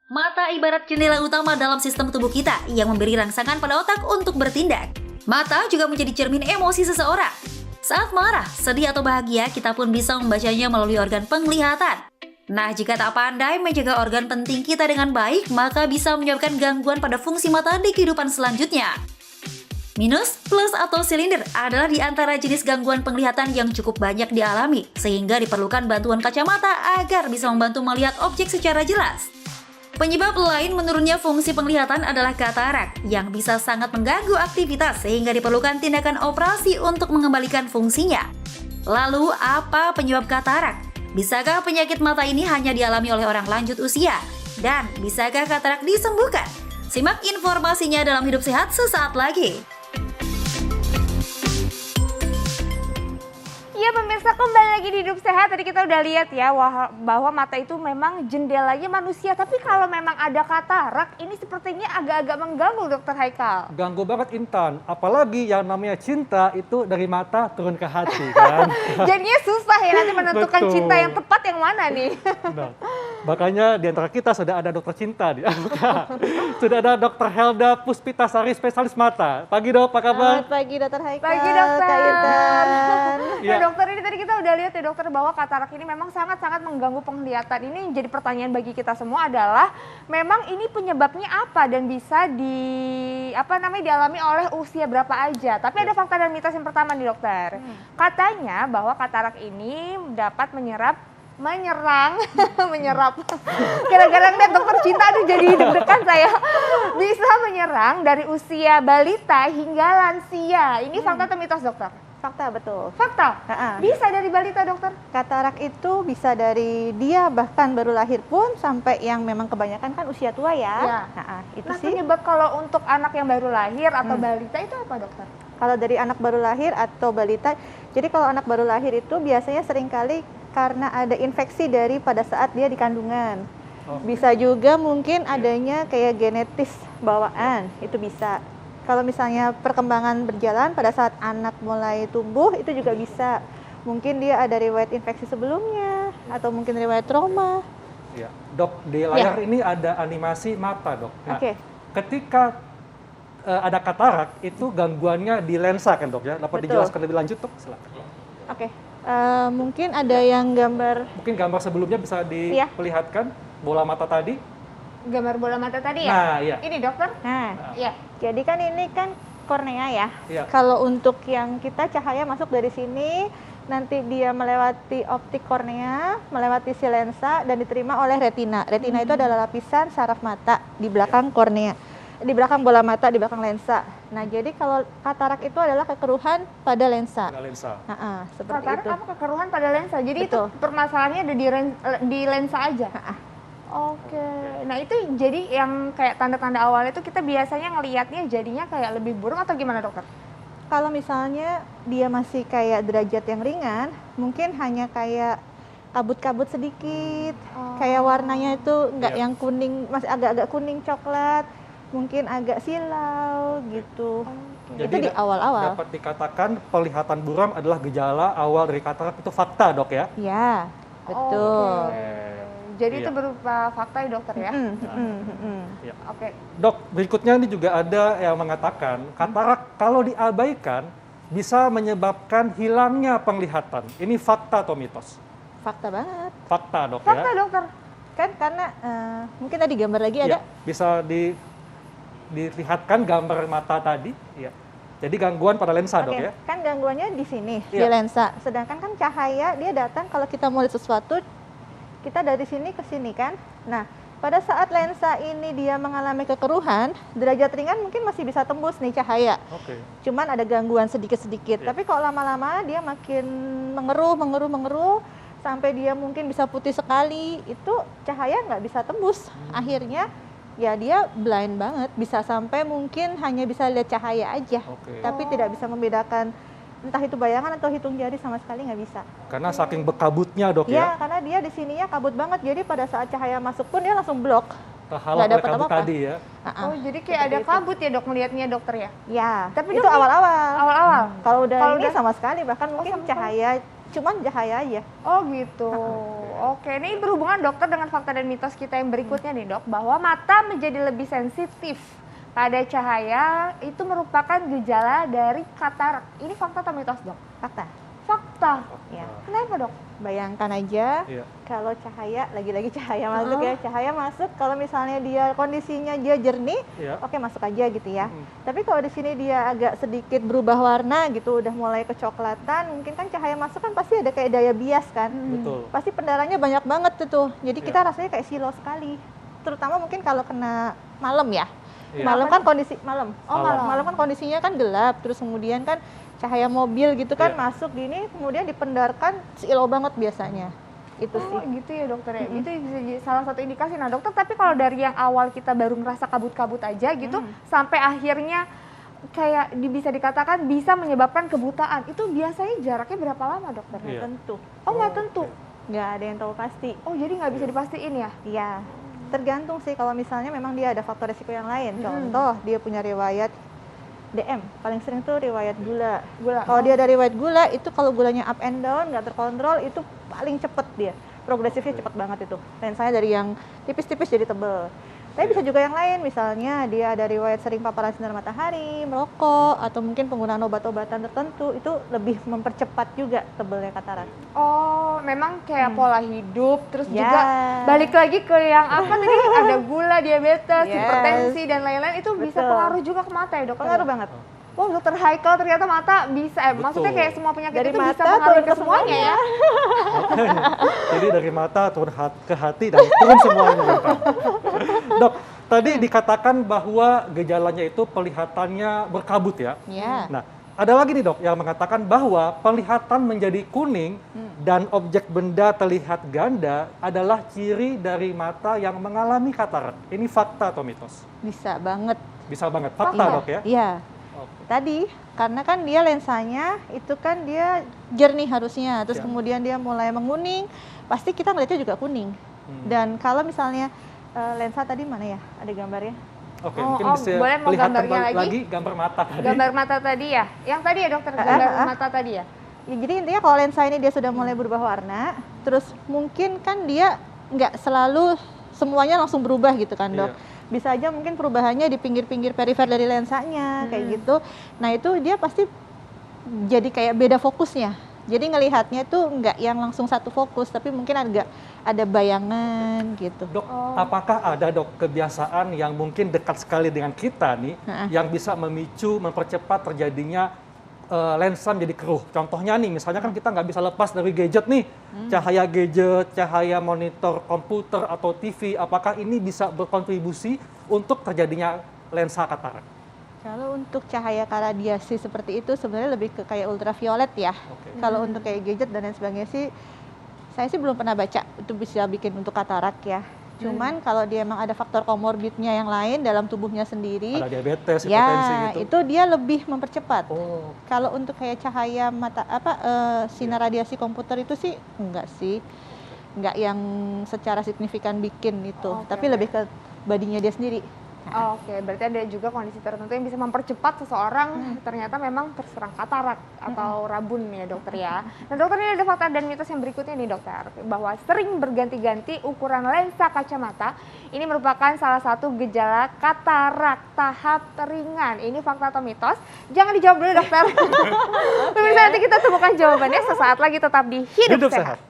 Mata ibarat jendela utama dalam sistem tubuh kita yang memberi rangsangan pada otak untuk bertindak. Mata juga menjadi cermin emosi seseorang. Saat marah, sedih atau bahagia, kita pun bisa membacanya melalui organ penglihatan. Nah, jika tak pandai menjaga organ penting kita dengan baik, maka bisa menyebabkan gangguan pada fungsi mata di kehidupan selanjutnya. Minus, plus, atau silinder adalah di antara jenis gangguan penglihatan yang cukup banyak dialami, sehingga diperlukan bantuan kacamata agar bisa membantu melihat objek secara jelas. Penyebab lain menurunnya fungsi penglihatan adalah katarak, yang bisa sangat mengganggu aktivitas sehingga diperlukan tindakan operasi untuk mengembalikan fungsinya. Lalu, apa penyebab katarak? Bisakah penyakit mata ini hanya dialami oleh orang lanjut usia? Dan bisakah katarak disembuhkan? Simak informasinya dalam Hidup Sehat sesaat lagi. Ya pemirsa, kembali lagi di Hidup Sehat. Tadi kita udah lihat ya bahwa mata itu memang jendelanya manusia. Tapi kalau memang ada katarak, ini sepertinya agak-agak mengganggu Dokter Haikal. Ganggu banget Intan, apalagi yang namanya cinta itu dari mata turun ke hati kan. Jadinya susah ya nanti menentukan Betul. cinta yang tepat yang mana nih. Nah, makanya di antara kita sudah ada dokter cinta. Sudah ada Dokter Helda Puspitasari, spesialis mata. Pagi dok, apa kabar? Selamat pagi Dokter Haikal. Pagi dokter. Kak Intan. Ya. Nah, dokter, ini tadi kita udah lihat ya dokter bahwa katarak ini memang sangat-sangat mengganggu penglihatan. Ini yang jadi pertanyaan bagi kita semua adalah memang ini penyebabnya apa dan bisa dialami oleh usia berapa aja. Tapi ada fakta dan mitos yang pertama nih dokter. Katanya bahwa katarak ini dapat menyerang. Gara-gara ngeliat dokter cinta, aduh jadi deg-degan saya. Bisa menyerang dari usia balita hingga lansia. Ini fakta atau mitos dokter? Fakta betul. Fakta? Bisa dari balita dokter? Katarak itu bisa dari dia bahkan baru lahir pun sampai yang memang kebanyakan kan usia tua ya. Ya. Itu Nah, sih. penyebab kalau untuk anak yang baru lahir atau balita itu apa dokter? Kalau dari anak baru lahir atau balita, jadi kalau anak baru lahir itu biasanya seringkali karena ada infeksi dari pada saat dia di kandungan. Bisa juga mungkin adanya kayak genetis bawaan, itu bisa. Kalau misalnya perkembangan berjalan pada saat anak mulai tumbuh, itu juga bisa. Mungkin dia ada riwayat infeksi sebelumnya, atau mungkin riwayat trauma. Ya, dok, di layar ini ada animasi mata dok. Nah, Oke. ketika ada katarak, itu gangguannya di lensa kan dok ya? Dapat Betul. dijelaskan lebih lanjut dok? Silakan. Oke. Mungkin ada yang gambar. Mungkin gambar sebelumnya bisa diperlihatkan bola mata tadi. Gambar bola mata tadi ya? Nah, iya. Ini dokter? Nah, Iya. jadi kan ini kan kornea ya. Iya. Kalau untuk yang kita cahaya masuk dari sini, nanti dia melewati optik kornea, melewati si lensa dan diterima oleh retina. Retina itu adalah lapisan saraf mata di belakang kornea, di belakang bola mata, di belakang lensa. Nah, jadi kalau katarak itu adalah kekeruhan pada lensa. Ada lensa. Seperti Katarak itu. apa kekeruhan pada lensa? Jadi Betul. itu permasalahannya ada di lensa aja? Oke. Nah itu jadi yang kayak tanda-tanda awal itu kita biasanya ngelihatnya jadinya kayak lebih buruk atau gimana dokter? Kalau misalnya dia masih kayak derajat yang ringan, mungkin hanya kayak kabut-kabut sedikit, kayak warnanya itu nggak yang kuning, masih agak-agak kuning coklat, mungkin agak silau gitu. Itu di awal-awal. Dapat dikatakan penglihatan buram adalah gejala awal dari katarak, itu fakta dok ya? Ya, betul. Jadi itu Iya. berupa fakta ya dokter ya? Ya. Oke. Dok, berikutnya ini juga ada yang mengatakan katarak kalau diabaikan bisa menyebabkan hilangnya penglihatan. Ini fakta atau mitos? Fakta banget. Fakta dok Fakta ya? dokter? Kan karena mungkin tadi gambar lagi Ya, ada. bisa dilihatkan gambar mata tadi. Ya. Jadi gangguan pada lensa dok Oke, ya? kan gangguannya di sini, di Iya. lensa. Sedangkan kan cahaya dia datang kalau kita mau lihat sesuatu, kita dari sini ke sini kan. Nah, pada saat lensa ini dia mengalami kekeruhan, derajat ringan mungkin masih bisa tembus nih cahaya. Oke. Cuman ada gangguan sedikit-sedikit. Iya. Tapi kalau lama-lama dia makin mengeruh, sampai dia mungkin bisa putih sekali, itu cahaya nggak bisa tembus. Akhirnya ya dia blind banget, bisa sampai mungkin hanya bisa lihat cahaya aja. Oke. Tapi tidak bisa membedakan entah itu bayangan atau hitung jari, sama sekali nggak bisa. Karena saking bekabutnya dok Ya, ya? karena dia di sininya kabut banget, jadi pada saat cahaya masuk pun dia langsung blok. Terhalang nggak oleh dapat kabut apa-apa. tadi ya? Oh jadi kayak ada itu. kabut ya dok melihatnya dokter ya? Ya, Tapi itu dok, awal-awal. Awal-awal? Kalau udah Kalau ini udah- sama sekali, bahkan mungkin sama sekali. cahaya, cuman cahaya aja. Oh gitu. Oke, ini berhubungan dokter dengan fakta dan mitos kita yang berikutnya nih dok, bahwa mata menjadi lebih sensitif pada cahaya itu merupakan gejala dari katarak. Ini fakta atau mitos dok? Fakta. Fakta. Ya. Kenapa dok? Bayangkan aja Iya. kalau cahaya, lagi-lagi cahaya masuk ya, cahaya masuk kalau misalnya dia kondisinya dia jernih, Iya. oke masuk aja gitu ya. Mm. Tapi kalau di sini dia agak sedikit berubah warna gitu, udah mulai kecoklatan, mungkin kan cahaya masuk kan pasti ada kayak daya bias kan. Betul. Pasti pendaranya banyak banget tuh. Jadi Iya. kita rasanya kayak silau sekali. Terutama mungkin kalau kena malam ya. Iya. Malam kan kondisi malam. Oh, malam. Malam kan kondisinya kan gelap, terus kemudian kan cahaya mobil gitu kan Iya. masuk gini, kemudian dipendarkan silau banget biasanya. Itu Oh sih. gitu ya dokter ya, itu bisa jadi salah satu indikasi. Nah dokter, tapi kalau dari yang awal kita baru ngerasa kabut-kabut aja gitu, sampai akhirnya kayak bisa dikatakan bisa menyebabkan kebutaan, itu biasanya jaraknya berapa lama dokter? Iya. Tentu. Oh nggak tentu. Nggak ada yang tahu pasti. Oh jadi nggak bisa dipastiin ya? Iya. Tergantung sih kalau misalnya memang dia ada faktor resiko yang lain. Contoh dia punya riwayat DM, paling sering tuh riwayat gula. Gula. Kalau dia ada riwayat gula, itu kalau gulanya up and down, nggak terkontrol, itu paling cepet dia. Progresifnya cepet banget itu. Lensanya dari yang tipis-tipis jadi tebel. Tapi bisa juga yang lain, misalnya dia ada riwayat sering paparan sinar matahari, merokok, atau mungkin penggunaan obat-obatan tertentu, itu lebih mempercepat juga tebelnya katarak. Oh memang kayak pola hidup, terus Ya. juga balik lagi ke yang apa tadi, ada gula, diabetes, Yes. hipertensi dan lain-lain, itu bisa Betul. pengaruh juga ke mata ya dokter? Pengaruh banget. Wow dokter Haikal ternyata mata bisa, maksudnya Betul. kayak semua penyakit Dari itu bisa mata pengaruh turun ke ke semuanya ya? Jadi dari mata turun ke hati dan turun semuanya. Bukan? Dok, tadi dikatakan bahwa gejalanya itu pelihatannya berkabut ya. Ya. Nah, ada lagi nih dok yang mengatakan bahwa penglihatan menjadi kuning dan objek benda terlihat ganda adalah ciri dari mata yang mengalami katarak. Ini fakta atau mitos? Bisa banget. Bisa banget. Fakta Iya. dok ya? Iya. Oke. Tadi karena kan dia lensanya itu kan dia jernih harusnya, terus Ya. kemudian dia mulai menguning, pasti kita ngeliatnya juga kuning. Dan kalau misalnya lensa tadi mana ya? Ada gambarnya? Oke, Oh, mungkin oh, bisa boleh mau lihat gambarnya kembali lagi? lagi gambar mata tadi. Gambar mata tadi ya? Yang tadi ya dokter, gambar mata tadi ya? Ya, jadi intinya kalau lensa ini dia sudah mulai berubah warna, terus mungkin kan dia nggak selalu semuanya langsung berubah gitu kan dok. Iya. Bisa aja mungkin perubahannya di pinggir-pinggir perifer dari lensanya kayak gitu. Nah itu dia pasti jadi kayak beda fokusnya. Jadi ngelihatnya tuh nggak yang langsung satu fokus, tapi mungkin agak ada bayangan gitu. Dok, apakah ada dok kebiasaan yang mungkin dekat sekali dengan kita nih, yang bisa memicu, mempercepat terjadinya lensa menjadi keruh? Contohnya nih, misalnya kan kita nggak bisa lepas dari gadget nih, cahaya gadget, cahaya monitor komputer atau TV, apakah ini bisa berkontribusi untuk terjadinya lensa katarak? Kalau untuk cahaya radiasi seperti itu sebenarnya lebih ke kayak ultraviolet ya. Oke. Kalau untuk kayak gadget dan lain sebagainya sih, saya sih belum pernah baca itu bisa bikin untuk katarak ya. Cuman kalau dia emang ada faktor komorbidnya yang lain dalam tubuhnya sendiri, Ada diabetes, hipertensi ya gitu? itu dia lebih mempercepat. Oh, Kalau untuk kayak cahaya mata sinar radiasi komputer itu sih enggak sih. Enggak yang secara signifikan bikin itu, Oke, tapi lebih ke badinya dia sendiri. Oke, berarti ada juga kondisi tertentu yang bisa mempercepat seseorang ternyata memang terserang katarak atau rabun ya dokter ya. Nah dokter, ini ada fakta dan mitos yang berikutnya nih dokter, bahwa sering berganti-ganti ukuran lensa kacamata ini merupakan salah satu gejala katarak tahap ringan. Ini fakta atau mitos? Jangan dijawab dulu dokter. Pemirsa, nanti kita temukan jawabannya sesaat lagi, tetap di Hidup Sehat.